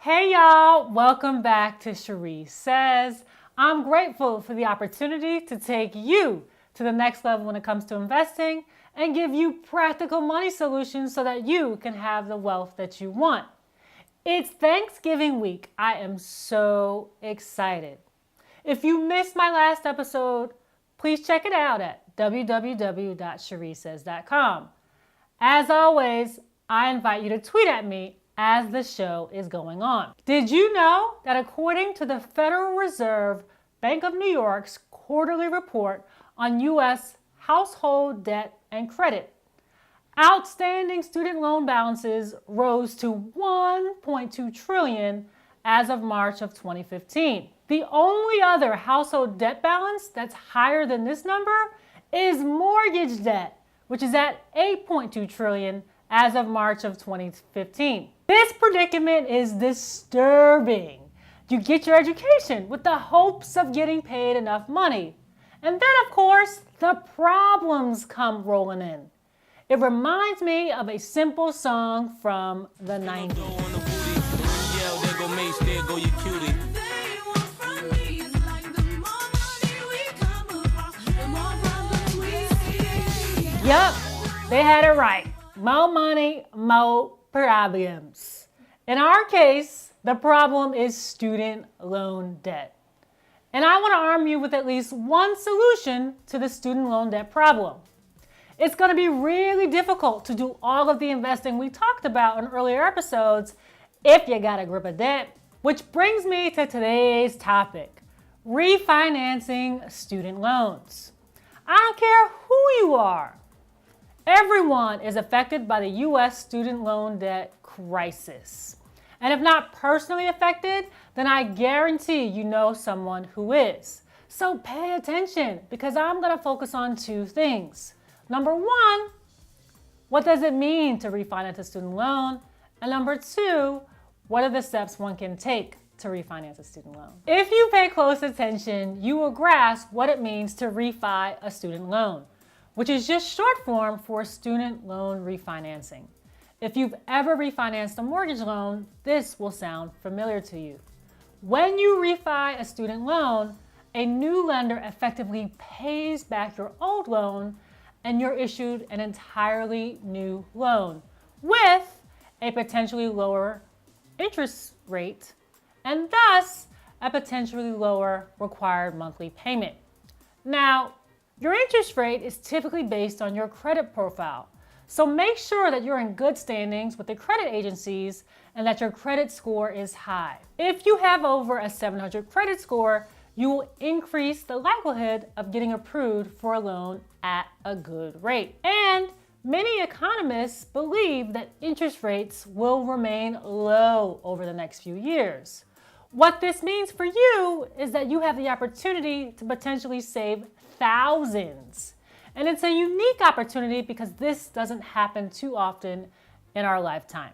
Hey y'all, welcome back to Charisse Says. I'm grateful for the opportunity to take you to the next level when it comes to investing and give you practical money solutions so that you can have the wealth that you want. It's Thanksgiving week. I am so excited. If you missed my last episode, please check it out at www.charissays.com. As always, I invite you to tweet at me as the show is going on. Did you know that according to the Federal Reserve Bank of New York's quarterly report on U.S. household debt and credit, outstanding student loan balances rose to $1.2 trillion as of March of 2015. The only other household debt balance that's higher than this number is mortgage debt, which is at $8.2 trillion as of March of 2015. This predicament is disturbing. You get your education with the hopes of getting paid enough money. And then, of course, the problems come rolling in. It reminds me of a simple song from the 90s. Yup, they had it right. More money, more problems. In our case, the problem is student loan debt. And I want to arm you with at least one solution to the student loan debt problem. It's going to be really difficult to do all of the investing we talked about in earlier episodes if you got a grip of debt. Which brings me to today's topic, refinancing student loans. I don't care who you are. Everyone is affected by the U.S. student loan debt crisis. And if not personally affected, then I guarantee you know someone who is. So pay attention because I'm going to focus on two things. Number one, what does it mean to refinance a student loan? And number two, what are the steps one can take to refinance a student loan? If you pay close attention, you will grasp what it means to refi a student loan, which is just short form for student loan refinancing. If you've ever refinanced a mortgage loan, this will sound familiar to you. When you refi a student loan, a new lender effectively pays back your old loan and you're issued an entirely new loan with a potentially lower interest rate and thus a potentially lower required monthly payment. Now, your interest rate is typically based on your credit profile. So make sure that you're in good standings with the credit agencies and that your credit score is high. If you have over a 700 credit score, you will increase the likelihood of getting approved for a loan at a good rate. And many economists believe that interest rates will remain low over the next few years. What this means for you is that you have the opportunity to potentially save thousands. And it's a unique opportunity because this doesn't happen too often in our lifetime.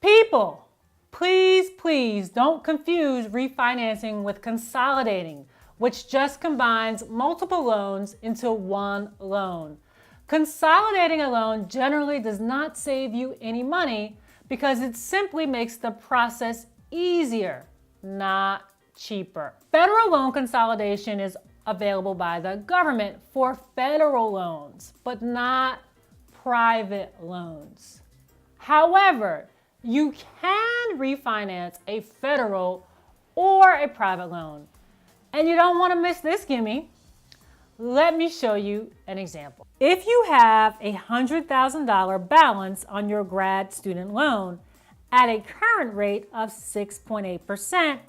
People, please don't confuse refinancing with consolidating, which just combines multiple loans into one loan. Consolidating a loan generally does not save you any money because it simply makes the process easier, not cheaper. Federal loan consolidation is available by the government for federal loans, but not private loans. However, you can refinance a federal or a private loan. And you don't want to miss this gimme. Let me show you an example. If you have a $100,000 balance on your grad student loan at a current rate of 6.8%,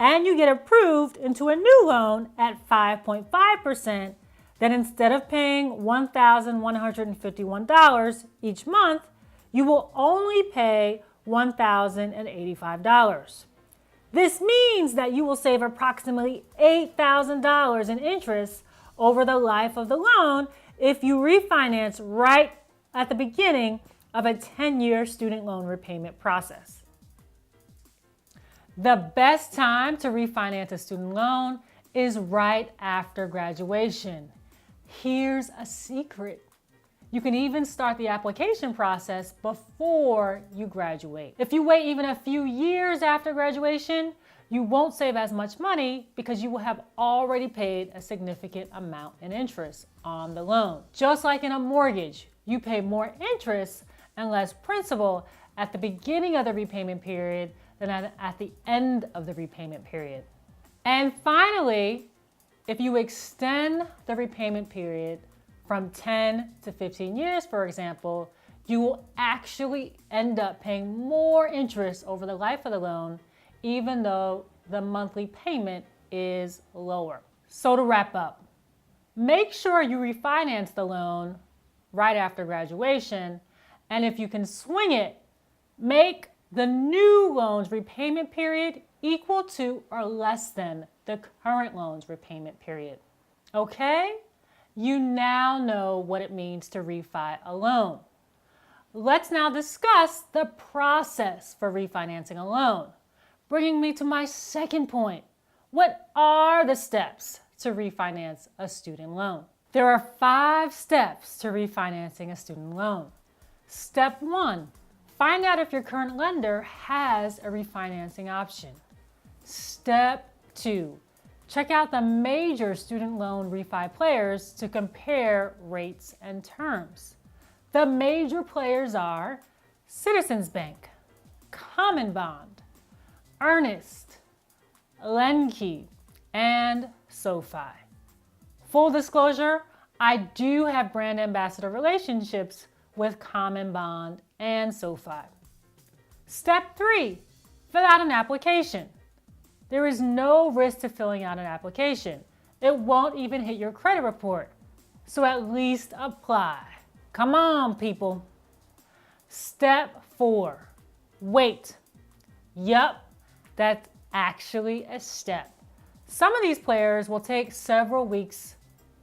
and you get approved into a new loan at 5.5%, then instead of paying $1,151 each month, you will only pay $1,085. This means that you will save approximately $8,000 in interest over the life of the loan if you refinance right at the beginning of a 10-year student loan repayment process. The best time to refinance a student loan is right after graduation. Here's a secret. You can even start the application process before you graduate. If you wait even a few years after graduation, you won't save as much money because you will have already paid a significant amount in interest on the loan. Just like in a mortgage, you pay more interest and less principal at the beginning of the repayment period than at the end of the repayment period. And finally, if you extend the repayment period from 10 to 15 years, for example, you will actually end up paying more interest over the life of the loan, even though the monthly payment is lower. So to wrap up, make sure you refinance the loan right after graduation, and if you can swing it, make the new loan's repayment period equal to or less than the current loan's repayment period. Okay? You now know what it means to refi a loan. Let's now discuss the process for refinancing a loan, bringing me to my second point. What are the steps to refinance a student loan? There are 5 steps to refinancing a student loan. Step 1, find out if your current lender has a refinancing option. Step 2, check out the major student loan refi players to compare rates and terms. The major players are Citizens Bank, Common Bond, Earnest, Lenke, and SoFi. Full disclosure, I do have brand ambassador relationships with Common Bond and SoFi. Step 3, fill out an application. There is no risk to filling out an application. It won't even hit your credit report, so at least apply. Come on, people. Step 4, wait. Yup, that's actually a step. Some of these players will take several weeks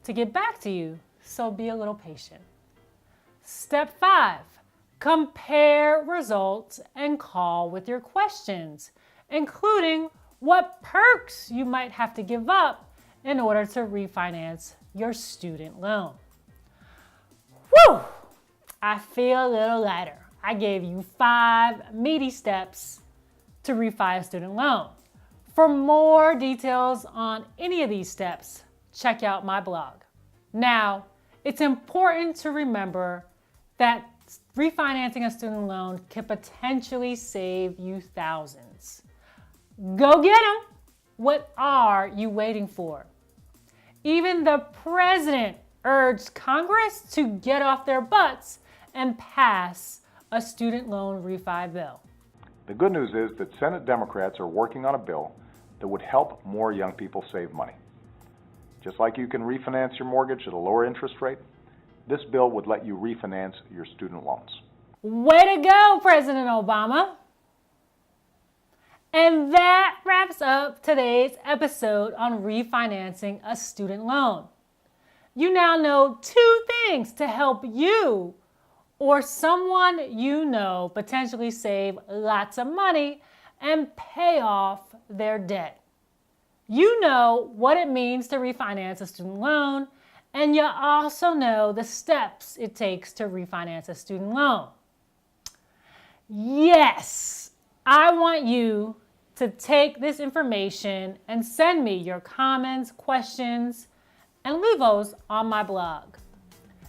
to get back to you, so be a little patient. Step 5, compare results and call with your questions, including what perks you might have to give up in order to refinance your student loan. Whew! I feel a little lighter. I gave you 5 meaty steps to refi a student loan. For more details on any of these steps, check out my blog. Now, it's important to remember that refinancing a student loan can potentially save you thousands. Go get them! What are you waiting for? Even the president urged Congress to get off their butts and pass a student loan refi bill. The good news is that Senate Democrats are working on a bill that would help more young people save money. Just like you can refinance your mortgage at a lower interest rate, this bill would let you refinance your student loans. Way to go, President Obama! And that wraps up today's episode on refinancing a student loan. You now know 2 things to help you or someone you know potentially save lots of money and pay off their debt. You know what it means to refinance a student loan, and you also know the steps it takes to refinance a student loan. Yes, I want you to take this information and send me your comments, questions, and leave those on my blog.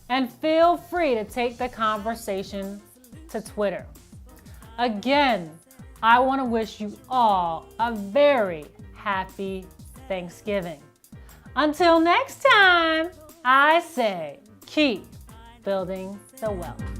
And feel free to take the conversation to Twitter. Again, I want to wish you all a very happy Thanksgiving. Until next time, I say keep building the wealth.